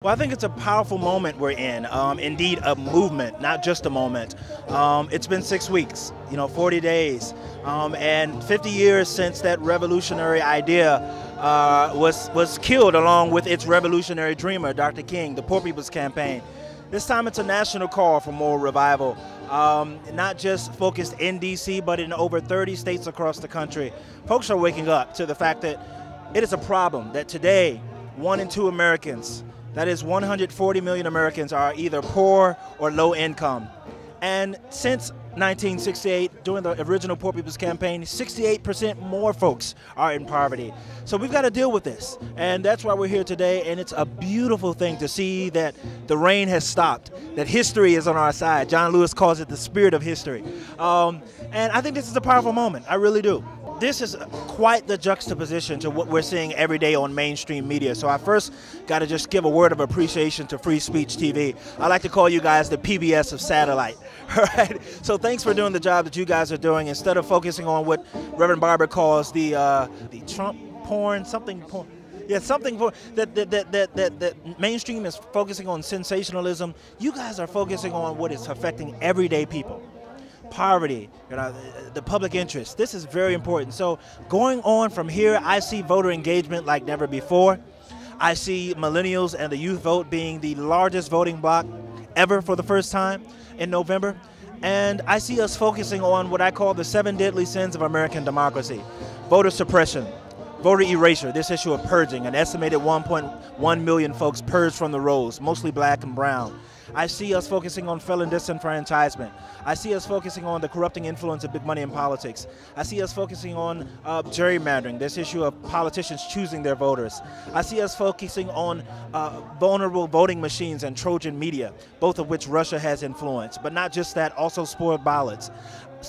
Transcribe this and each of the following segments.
Well, I think it's a powerful moment we're in. Indeed, a movement, not just a moment. It's been 6 weeks, 40 days, and 50 years since that revolutionary idea was killed along with its revolutionary dreamer, Dr. King, the Poor People's Campaign. This time it's a national call for more revival, not just focused in D.C., but in over 30 states across the country. Folks are waking up to the fact that it is a problem that today 1 in 2 Americans, that is 140 million Americans, are either poor or low income. And since 1968, during the original Poor People's Campaign, 68% more folks are in poverty. So we've got to deal with this. And that's why we're here today. And it's a beautiful thing to see that the rain has stopped, that history is on our side. John Lewis calls it the spirit of history. And I think this is a powerful moment. I really do. This is quite the juxtaposition to what we're seeing every day on mainstream media. So I first got to just give a word of appreciation to Free Speech TV. I like to call you guys the PBS of satellite. All right. So thanks for doing the job that you guys are doing. Instead of focusing on what Reverend Barber calls the Trump porn, something porn. Yeah, something that mainstream is focusing on sensationalism. You guys are focusing on what is affecting everyday people. Poverty, the public interest. This is very important. So going on from here, I see voter engagement like never before. I see millennials and the youth vote being the largest voting bloc ever for the first time in November. And I see us focusing on what I call the 7 deadly sins of American democracy: voter suppression, voter erasure, this issue of purging. An estimated 1.1 million folks purged from the rolls, mostly black and brown. I see us focusing on felon disenfranchisement. I see us focusing on the corrupting influence of big money in politics. I see us focusing on gerrymandering, this issue of politicians choosing their voters. I see us focusing on vulnerable voting machines and Trojan media, both of which Russia has influenced. But not just that, also spoiled ballots,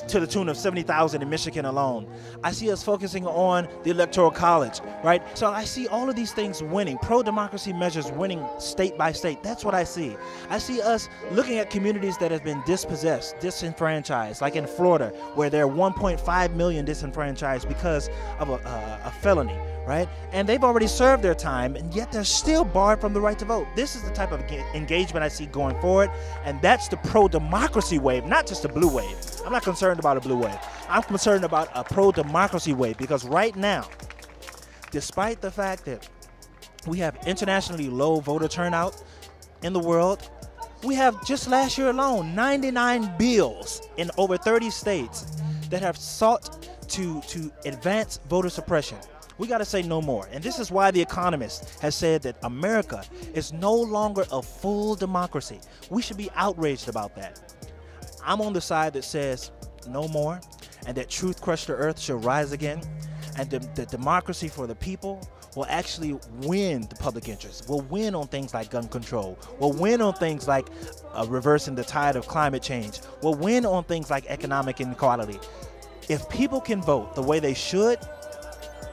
to the tune of 70,000 in Michigan alone. I see us focusing on the Electoral College, right? So I see all of these things winning, pro-democracy measures winning state by state. That's what I see. I see us looking at communities that have been dispossessed, disenfranchised, like in Florida, where there are 1.5 million disenfranchised because of a felony, right? And they've already served their time, and yet they're still barred from the right to vote. This is the type of engagement I see going forward, and that's the pro-democracy wave, not just a blue wave. I'm not concerned about a blue wave. I'm concerned about a pro-democracy wave, because right now, despite the fact that we have internationally low voter turnout in the world, we have just last year alone 99 bills in over 30 states that have sought to advance voter suppression. We got to say no more. And this is why The Economist has said that America is no longer a full democracy. We should be outraged about that. I'm on the side that says no more, and that truth crushed the earth shall rise again, and the democracy for the people will actually win the public interest, will win on things like gun control, will win on things like reversing the tide of climate change, will win on things like economic inequality. If people can vote the way they should,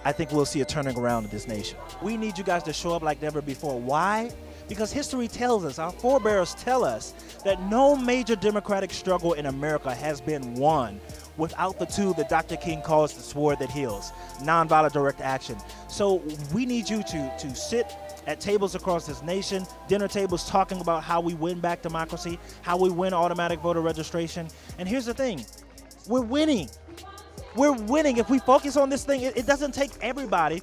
I think we'll see a turning around in this nation. We need you guys to show up like never before. Why? Because history tells us, our forebears tell us, that no major democratic struggle in America has been won without the tool that Dr. King calls the sword that heals, nonviolent direct action. So we need you to sit at tables across this nation, dinner tables, talking about how we win back democracy, how we win automatic voter registration. And here's the thing, we're winning. We're winning. If we focus on this thing, it doesn't take everybody,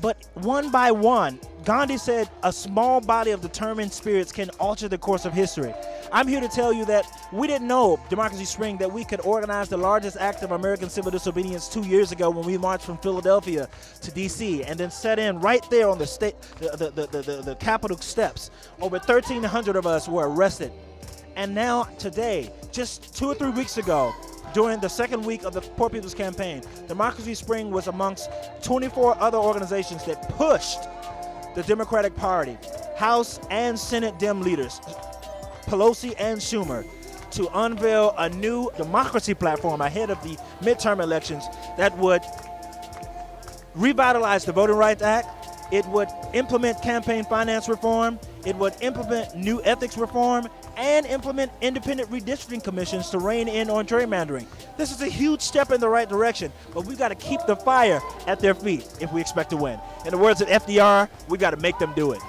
but one by one. Gandhi said a small body of determined spirits can alter the course of history. I'm here to tell you that we didn't know, Democracy Spring, that we could organize the largest act of American civil disobedience 2 years ago when we marched from Philadelphia to D.C. and then set in right there on the Capitol steps. Over 1,300 of us were arrested. And now today, just 2 or 3 weeks ago, during the second week of the Poor People's Campaign, Democracy Spring was amongst 24 other organizations that pushed the Democratic Party, House and Senate Dem leaders, Pelosi and Schumer, to unveil a new democracy platform ahead of the midterm elections that would revitalize the Voting Rights Act. It would implement campaign finance reform. It would implement new ethics reform and implement independent redistricting commissions to rein in on gerrymandering. This is a huge step in the right direction, but we've got to keep the fire at their feet if we expect to win. In the words of FDR, we got to make them do it.